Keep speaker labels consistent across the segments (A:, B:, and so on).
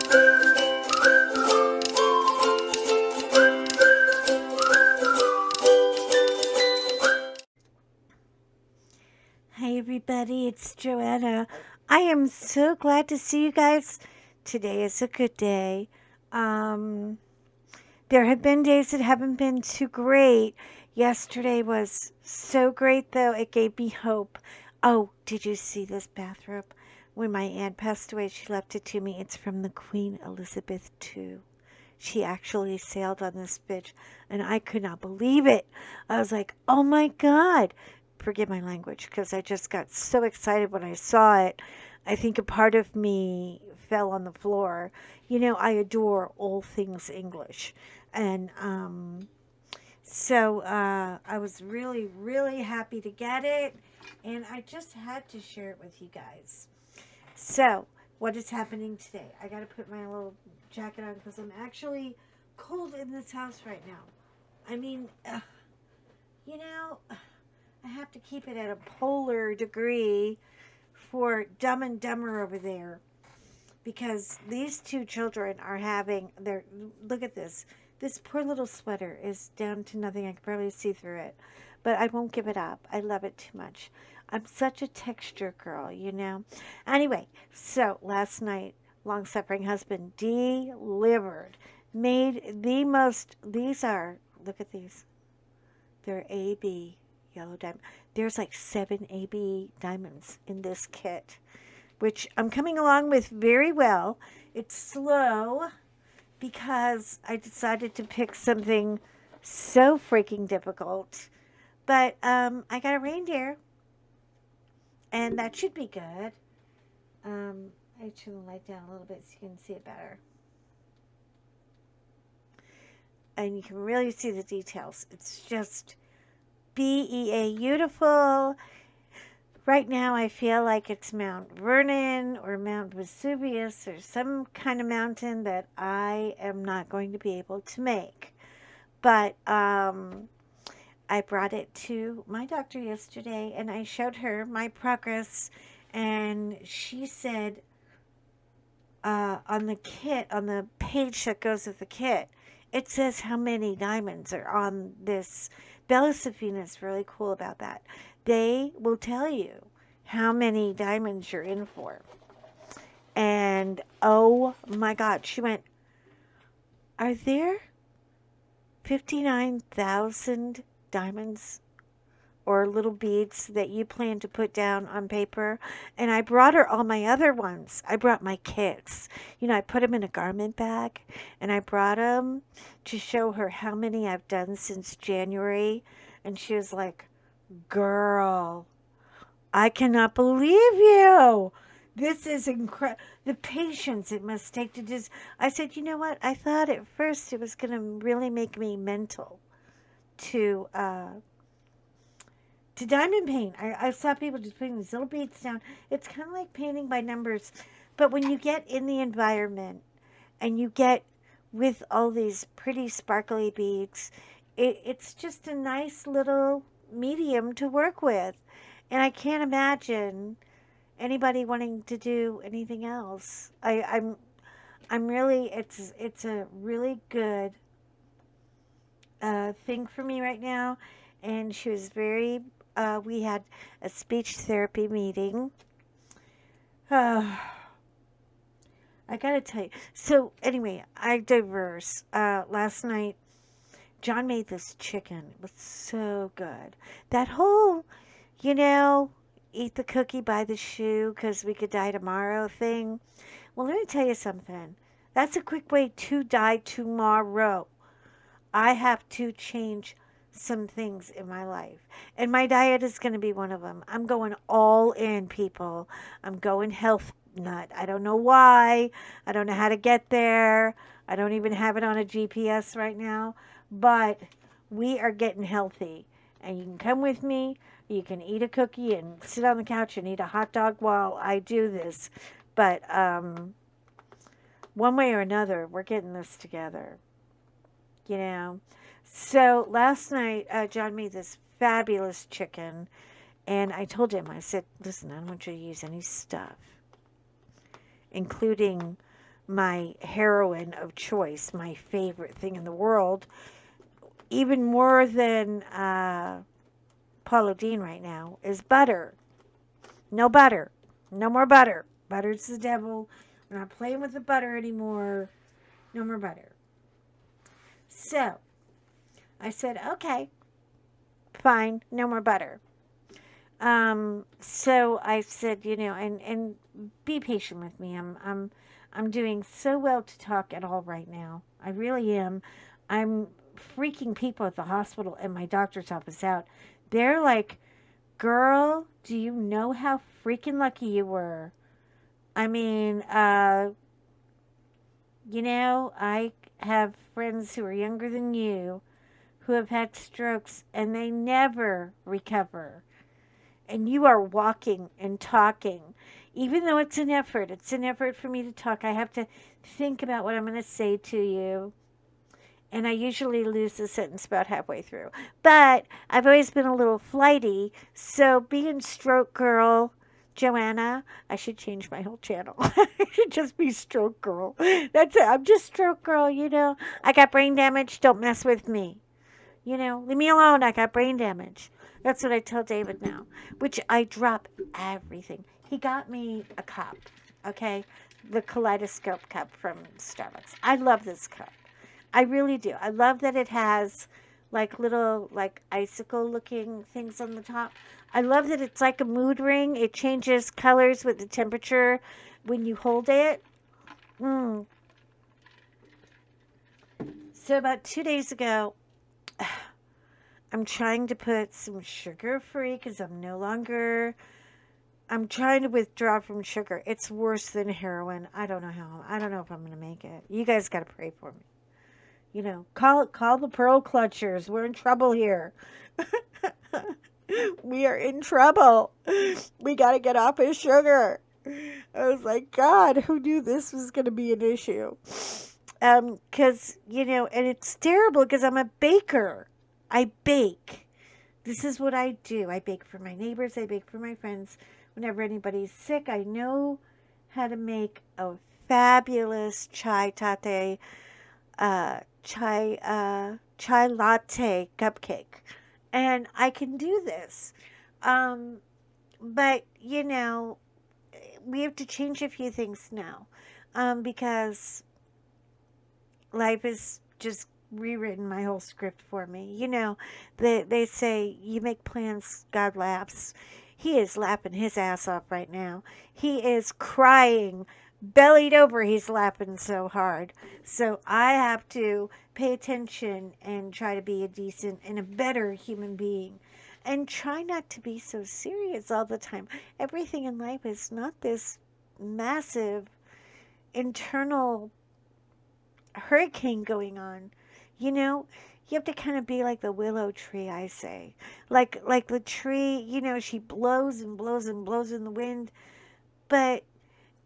A: Hi, everybody. It's Joanna. I am so glad to see you guys. Today is a good day. Um, there have been days that haven't been too great. Yesterday was so great, though. It gave me hope. Oh, did you see this bathrobe? When my aunt passed away, she left it to me. It's from the Queen Elizabeth II. She actually sailed on this bitch, and I could not believe it. I was like, oh my God. Forgive my language because I just got so excited when I saw it. I think a part of me fell on the floor. You know, I adore all things English. And I was really, really happy to get it. And I just had to share it with you guys. So, what is happening today? I got to put my little jacket on because I'm actually cold in this house right now. I mean, you know, I have to keep it at a polar degree for Dumb and Dumber over there because these two children are having their. Look at this. This poor little sweater is down to nothing. I can barely see through it. But I won't give it up. I love it too much. I'm such a texture girl, you know? Anyway, so last night, long suffering husband delivered, made the most. These are, look at these. They're AB yellow diamond. There's like 7 AB diamonds in this kit, which I'm coming along with very well. It's slow because I decided to pick something so freaking difficult. But I got a reindeer, and that should be good. I turn the light down a little bit so you can see it better. And you can really see the details. It's just beautiful. Right now, I feel like it's Mount Vernon or Mount Vesuvius or some kind of mountain that I am not going to be able to make. But I brought it to my doctor yesterday and I showed her my progress. And she said on the kit, on the page that goes with the kit, it says how many diamonds are on this. Bella Safina is really cool about that. They will tell you how many diamonds you're in for. And oh my God, she went, are there 59,000 diamonds or little beads that you plan to put down on paper? And I brought her all my other ones. I brought my kits. You know, I put them in a garment bag and I brought them to show her how many I've done since January. And she was like, girl, I cannot believe you. This is incredible. The patience it must take to just. I said, you know what? I thought at first it was going to really make me mental to diamond paint. I saw people just putting these little beads down. It's kind of like painting by numbers. But when you get in the environment and you get with all these pretty sparkly beads, it's just a nice little medium to work with. And I can't imagine anybody wanting to do anything else. I'm really it's a really good thing for me right now. And she was very. We had a speech therapy meeting. I gotta tell you. So anyway, I diverse. Last night, John made this chicken. It was so good. That whole, you know, eat the cookie, buy the shoe, because we could die tomorrow thing. Well, let me tell you something. That's a quick way to die tomorrow. I have to change some things in my life. And my diet is going to be one of them. I'm going all in, people. I'm going health nut. I don't know why. I don't know how to get there. I don't even have it on a GPS right now. But we are getting healthy. And you can come with me. You can eat a cookie and sit on the couch and eat a hot dog while I do this. But one way or another, we're getting this together. You know. So last night, John made this fabulous chicken, and I told him, I said, listen, I don't want you to use any stuff, including my heroine of choice, my favorite thing in the world, even more than Paulo Dean right now, is butter. No butter. No more butter. Butter's the devil. We're not playing with the butter anymore. No more butter. So I said, okay, fine, no more butter. So I said, and be patient with me. I'm doing so well to talk at all right now. I really am. I'm freaking people at the hospital and my doctor's office out. They're like, girl, do you know how freaking lucky you were? I mean, I have friends who are younger than you who have had strokes and they never recover. And you are walking and talking. Even though it's an effort for me to talk. I have to think about what I'm going to say to you. And I usually lose the sentence about halfway through. But I've always been a little flighty. So being stroke girl, Joanna, I should change my whole channel. I should just be stroke girl. That's it. I'm just stroke girl. I got brain damage. Don't mess with me. Leave me alone. I got brain damage. That's what I tell David now, which I drop everything. He got me a cup, okay? The kaleidoscope cup from Starbucks. I love this cup. I really do. I love that it has like little like icicle looking things on the top. I love that it's like a mood ring. It changes colors with the temperature when you hold it. Mm. So about 2 days ago, I'm trying to put some sugar free because I'm trying to withdraw from sugar. It's worse than heroin. I don't know how. I don't know if I'm going to make it. You guys got to pray for me. Call the pearl clutchers. We're in trouble here. We are in trouble. We got to get off of sugar. I was like, God, who knew this was going to be an issue? Because, and it's terrible because I'm a baker. I bake. This is what I do. I bake for my neighbors. I bake for my friends. Whenever anybody's sick, I know how to make a fabulous chai latte cupcake, and I can do this. Um, but we have to change a few things now, because life is just rewritten my whole script for me. They say you make plans, God laughs. He is laughing his ass off right now. He is crying, bellied over. He's laughing so hard. So I have to pay attention and try to be a decent and a better human being. And try not to be so serious all the time. Everything in life is not this massive internal hurricane going on. You have to kind of be like the willow tree, I say. Like the tree, she blows and blows and blows in the wind, but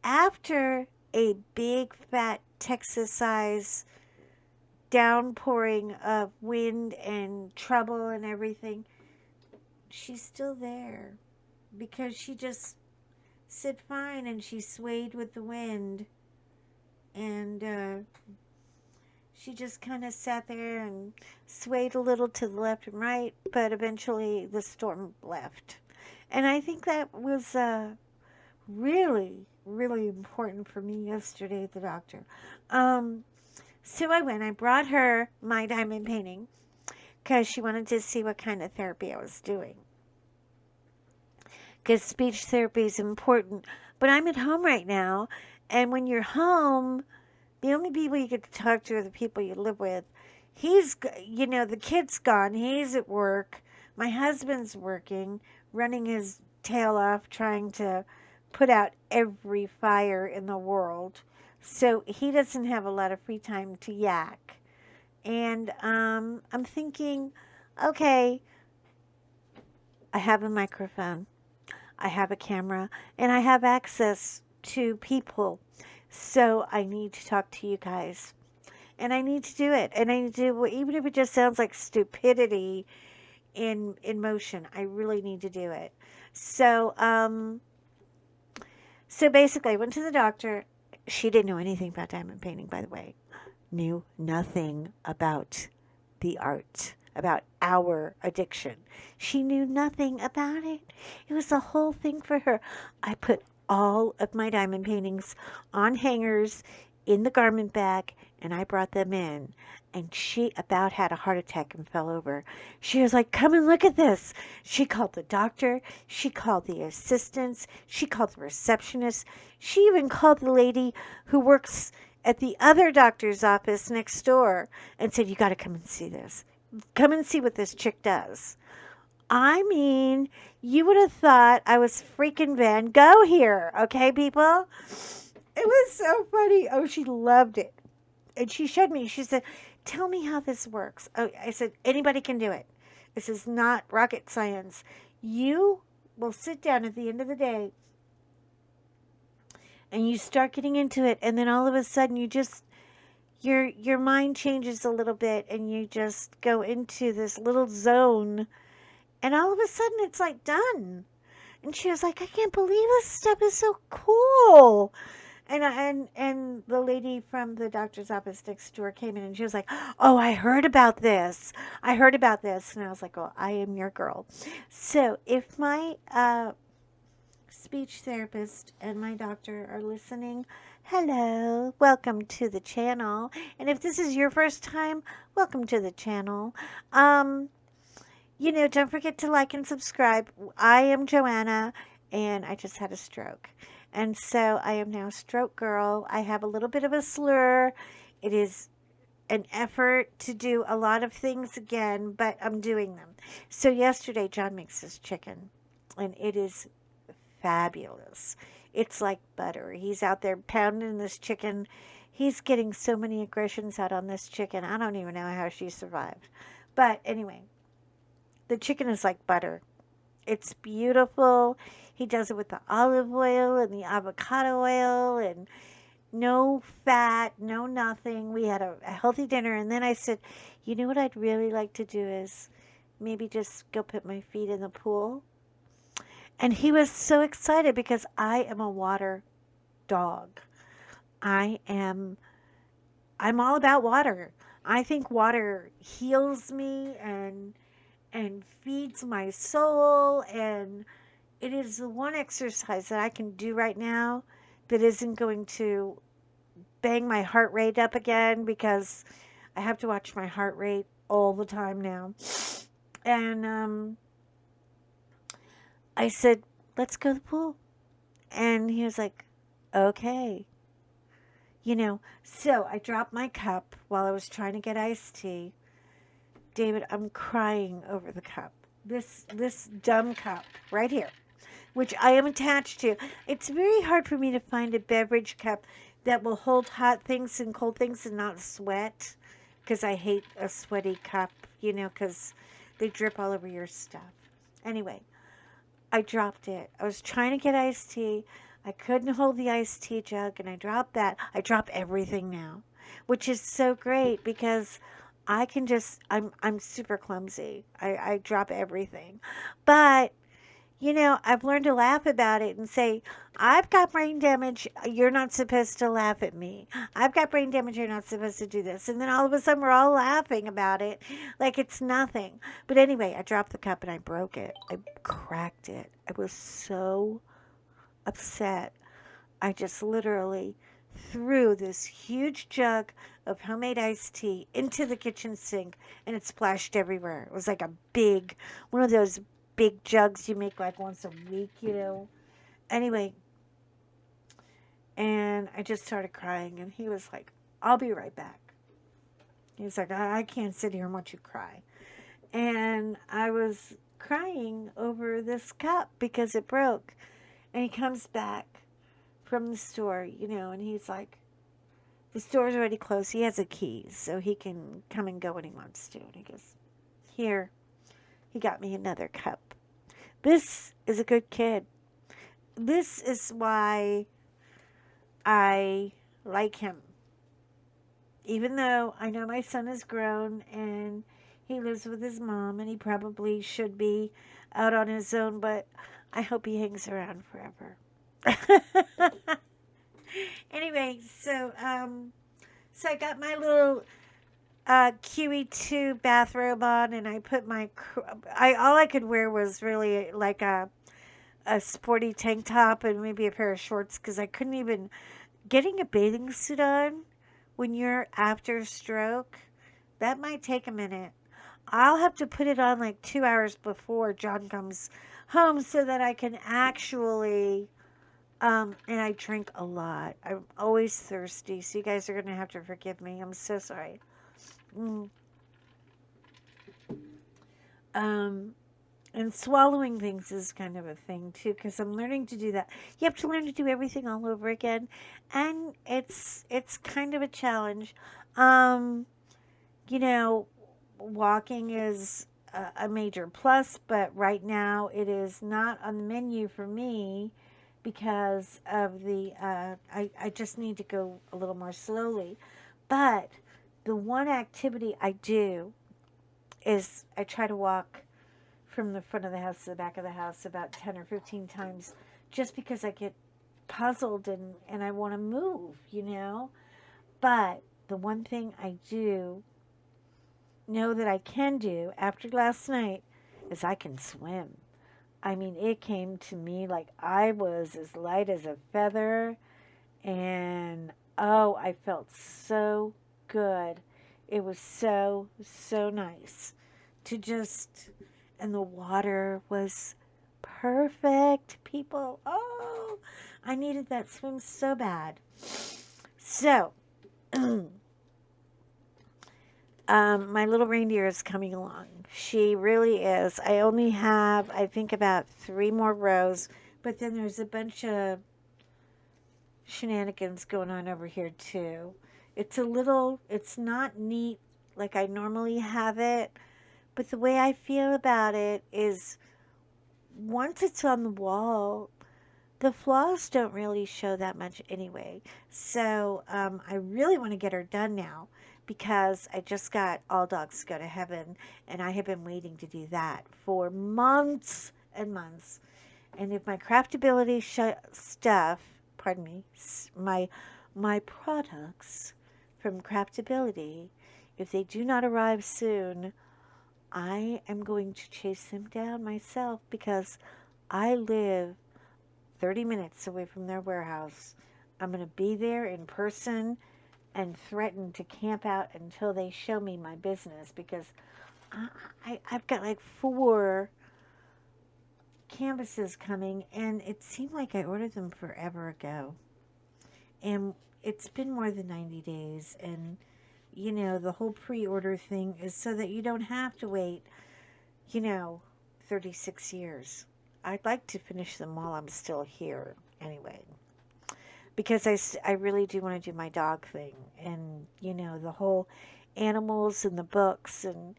A: after a big fat Texas size downpouring of wind and trouble and everything, she's still there because she just sit fine and she swayed with the wind, and she just kind of sat there and swayed a little to the left and right, but eventually the storm left. And I think that was really, really important for me yesterday at the doctor. Um, so I brought her my diamond painting because she wanted to see what kind of therapy I was doing. Because speech therapy is important. But I'm at home right now, and when you're home, the only people you get to talk to are the people you live with. The kid's gone. He's at work. My husband's working, running his tail off, trying to put out every fire in the world. So he doesn't have a lot of free time to yak. And I'm thinking, okay, I have a microphone, I have a camera, and I have access to people. So I need to talk to you guys. And I need to do it. And I need to do, even if it just sounds like stupidity in motion, I really need to do it. So basically I went to the doctor. She didn't know anything about diamond painting, by the way. Knew nothing about the art, about our addiction. She knew nothing about it. It was a whole thing for her. I put all of my diamond paintings on hangers in the garment bag and I brought them in. And she about had a heart attack and fell over. She was like, come and look at this. She called the doctor. She called the assistants. She called the receptionist. She even called the lady who works at the other doctor's office next door and said, you got to come and see this. Come and see what this chick does. I mean, you would have thought I was freaking Van Gogh here. Okay, people? It was so funny. Oh, she loved it. And she showed me. She said, tell me how this works. Oh, I said, anybody can do it. This is not rocket science. You will sit down at the end of the day and you start getting into it. And then all of a sudden you just, your mind changes a little bit and you just go into this little zone. And all of a sudden it's like done. And she was like, I can't believe this stuff is so cool. And the lady from the doctor's office next door came in and she was like, oh, I heard about this. I heard about this. And I was like, oh, I am your girl. So if my speech therapist and my doctor are listening, hello, welcome to the channel. And if this is your first time, welcome to the channel. Don't forget to like and subscribe. I am Joanna, and I just had a stroke. And so I am now Stroke Girl. I have a little bit of a slur. It is an effort to do a lot of things again, but I'm doing them. So yesterday, John makes his chicken, and it is fabulous. It's like butter. He's out there pounding this chicken. He's getting so many aggressions out on this chicken. I don't even know how she survived. But anyway, the chicken is like butter. It's beautiful. He does it with the olive oil and the avocado oil and no fat, no nothing. We had a healthy dinner. And then I said, you know what I'd really like to do is maybe just go put my feet in the pool. And he was so excited because I am a water dog. I'm all about water. I think water heals me and feeds my soul, and it is the one exercise that I can do right now that isn't going to bang my heart rate up again, because I have to watch my heart rate all the time now. And I said, let's go to the pool. And he was like, okay. So I dropped my cup while I was trying to get iced tea. David, I'm crying over the cup. This dumb cup right here, which I am attached to. It's very hard for me to find a beverage cup that will hold hot things and cold things and not sweat, because I hate a sweaty cup, because they drip all over your stuff. Anyway, I dropped it. I was trying to get iced tea. I couldn't hold the iced tea jug, and I dropped that. I drop everything now, which is so great because I can I'm super clumsy. I drop everything. But, I've learned to laugh about it and say, I've got brain damage. You're not supposed to laugh at me. I've got brain damage. You're not supposed to do this. And then all of a sudden we're all laughing about it like it's nothing. But anyway, I dropped the cup and I broke it. I cracked it. I was so upset. I just literally threw this huge jug of homemade iced tea into the kitchen sink, and it splashed everywhere. It was like one of those big jugs you make like once a week, Anyway, and I just started crying, and he was like, I'll be right back. He was like, I can't sit here and watch you cry. And I was crying over this cup because it broke. And he comes back from the store, and he's like, the store's already closed. He has a key, so he can come and go when he wants to. And he goes, here, he got me another cup. This is a good kid. This is why I like him. Even though I know my son is grown and he lives with his mom and he probably should be out on his own, but I hope he hangs around forever. Anyway, so I got my little QE2 bathrobe on, and I put I all I could wear was really like a sporty tank top and maybe a pair of shorts because I couldn't even getting a bathing suit on when you're after stroke. That might take a minute. I'll have to put it on like 2 hours before John comes home so that I can actually. And I drink a lot. I'm always thirsty, so you guys are gonna have to forgive me. I'm so sorry. Mm. Um, and swallowing things is kind of a thing too, because I'm learning to do that. You have to learn to do everything all over again, and it's kind of a challenge. Um, you know, walking is a major plus, but right now it is not on the menu for me because of I just need to go a little more slowly. But the one activity I do is I try to walk from the front of the house to the back of the house about 10 or 15 times just because I get puzzled and I want to move, you know? But the one thing I do know that I can do after last night is I can swim. I mean, it came to me like I was as light as a feather, and oh, I felt so good. It was so, so nice to just, and the water was perfect, people. Oh, I needed that swim so bad. So, my little reindeer is coming along. She really is. I only have, I think, about 3 more rows, but then there's a bunch of shenanigans going on over here, too. It's not neat like I normally have it, but the way I feel about it is once it's on the wall, the flaws don't really show that much anyway. So I really want to get her done now because I just got All Dogs Go to Heaven, and I have been waiting to do that for months and months. And if my craftability stuff, pardon me, my products from craftability, if they do not arrive soon, I am going to chase them down myself because I live 30 minutes away from their warehouse. I'm going to be there in person and threaten to camp out until they show me my business because I've got like 4 canvases coming, and it seemed like I ordered them forever ago. And it's been more than 90 days. And, the whole pre order thing is so that you don't have to wait, you know, 36 years. I'd like to finish them while I'm still here anyway. Because I really do want to do my dog thing. And, the whole animals and the books. And,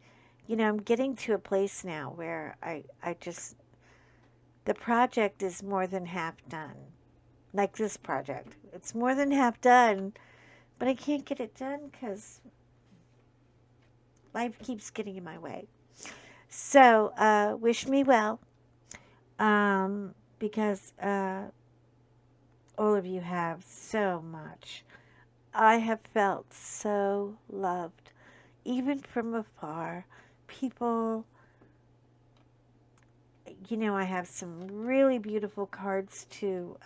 A: I'm getting to a place now where I just, the project is more than half done. Like this project. It's more than half done, but I can't get it done because life keeps getting in my way. So, wish me well, because all of you have so much. I have felt so loved, even from afar. People, I have some really beautiful cards to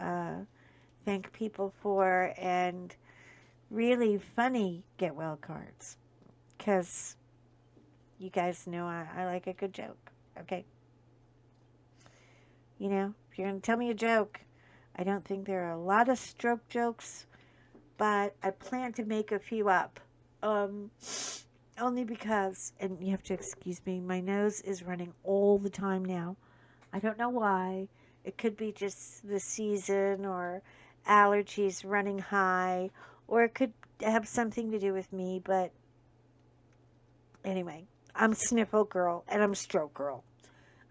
A: thank people for, and really funny get well cards because you guys know I like a good joke. Okay. If you're going to tell me a joke, I don't think there are a lot of stroke jokes, but I plan to make a few up. Um, Only because, and you have to excuse me, my nose is running all the time now. I don't know why. It could be just the season or allergies running high, or it could have something to do with me, but anyway, I'm sniffle girl and I'm stroke girl.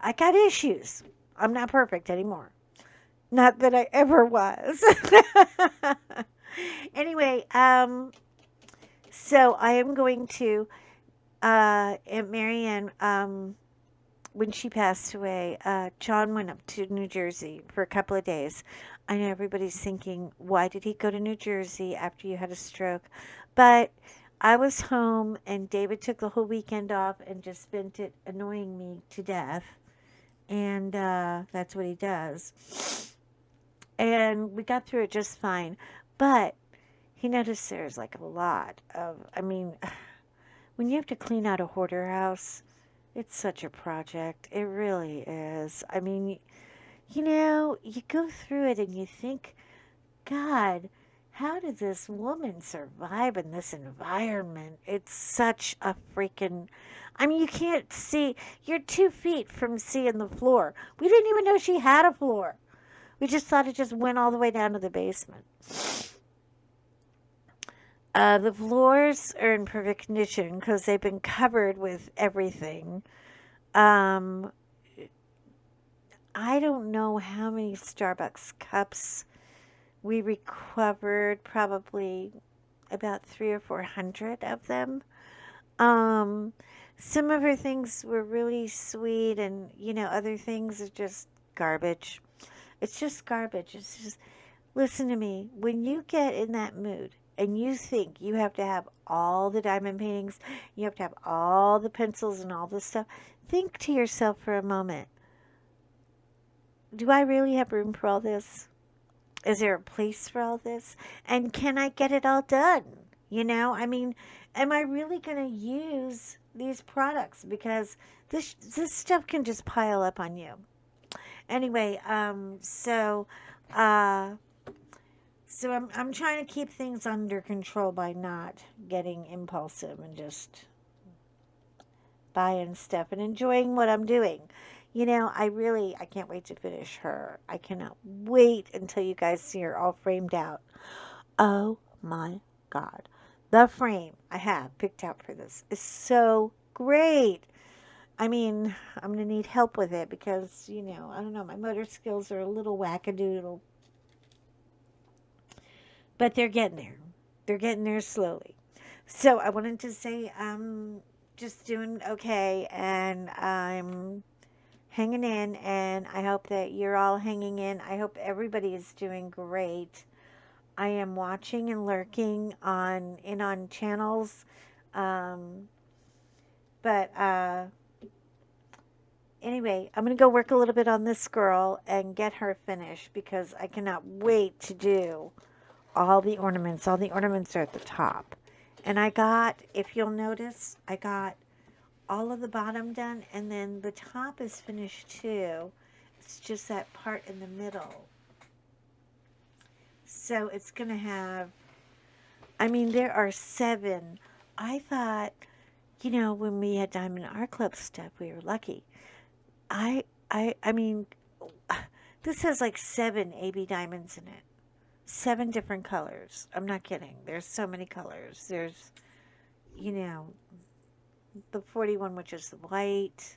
A: I got issues. I'm not perfect anymore. Not that I ever was. Anyway, so I am going to Aunt Marianne, when she passed away, John went up to New Jersey for a couple of days. I know everybody's thinking, why did he go to New Jersey after you had a stroke? But I was home and David took the whole weekend off and just spent it annoying me to death. And that's what he does. And we got through it just fine. But he noticed there's like a lot of, I mean, when you have to clean out a hoarder house, it's such a project. It really is. I mean, you go through it and you think, God, how did this woman survive in this environment? It's such a freaking. I mean, you can't see. You're 2 feet from seeing the floor. We didn't even know she had a floor. We just thought it just went all the way down to the basement. The floors are in perfect condition because they've been covered with everything. Um, I don't know how many Starbucks cups we recovered, probably about 300 or 400 of them. Um, some of her things were really sweet, and other things are just garbage. It's just garbage. It's just, listen to me. When you get in that mood and you think you have to have all the diamond paintings, you have to have all the pencils and all this stuff, think to yourself for a moment, do I really have room for all this? Is there a place for all this? And can I get it all done? I mean, am I really going to use these products? Because this stuff can just pile up on you. Anyway, uh, so I'm trying to keep things under control by not getting impulsive and just buying stuff and enjoying what I'm doing. I can't wait to finish her. I cannot wait until you guys see her all framed out. Oh my God. The frame I have picked out for this is so great. I mean, I'm going to need help with it because, I don't know, my motor skills are a little wackadoodle, but they're getting there. They're getting there slowly. So I wanted to say I'm just doing okay and I'm hanging in, and I hope that you're all hanging in. I hope everybody is doing great. I am watching and lurking on channels, um, but anyway, I'm gonna go work a little bit on this girl and get her finished because I cannot wait to do all the ornaments. All the ornaments are at the top, and if you'll notice, I got all of the bottom done, and then the top is finished too. It's just that part in the middle. So it's going to have, I mean, there are 7. I thought, when we had Diamond Art Club stuff, we were lucky. I mean, this has like 7 AB diamonds in it. 7 different colors. I'm not kidding. There's so many colors. There's, you know, the 41, which is the white,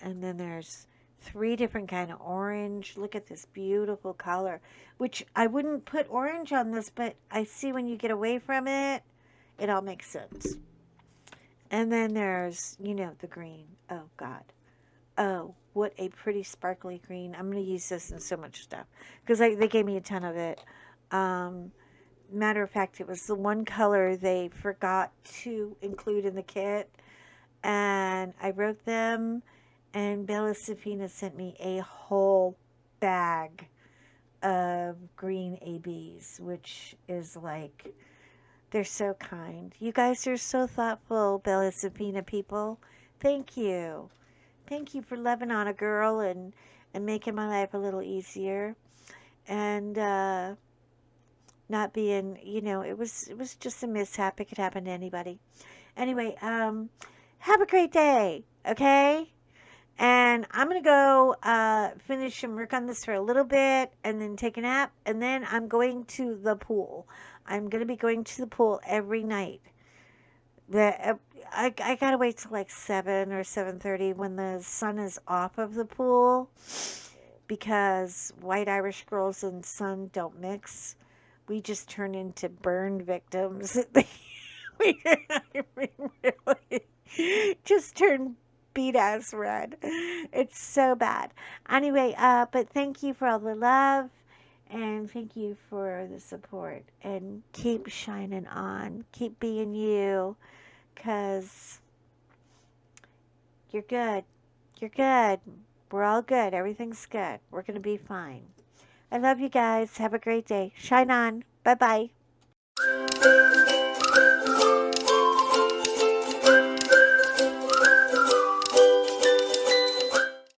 A: and then there's 3 different kind of orange. Look at this beautiful color, which I wouldn't put orange on this, but I see when you get away from it, it all makes sense. And then there's, the green. Oh God. Oh, what a pretty sparkly green. I'm going to use this in so much stuff because they gave me a ton of it. Matter of fact, it was the one color they forgot to include in the kit, and I wrote them, and Bella Safina sent me a whole bag of green ABs, which is like, they're so kind. You guys are so thoughtful, Bella Safina people. Thank you. Thank you for loving on a girl and making my life a little easier. And not being, it was just a mishap. It could happen to anybody. Anyway, have a great day, okay? And I'm going to go finish and work on this for a little bit and then take a nap. And then I'm going to the pool. I'm going to be going to the pool every night. I got to wait till like 7 or 7:30 when the sun is off of the pool because white Irish girls and sun don't mix. We just turn into burned victims. we really just turn beat ass red. It's so bad. Anyway, but thank you for all the love And thank you for the support. And keep shining on. Keep being you. Because you're good. You're good. We're all good. Everything's good. We're going to be fine. I love you guys. Have a great day. Shine on. Bye bye.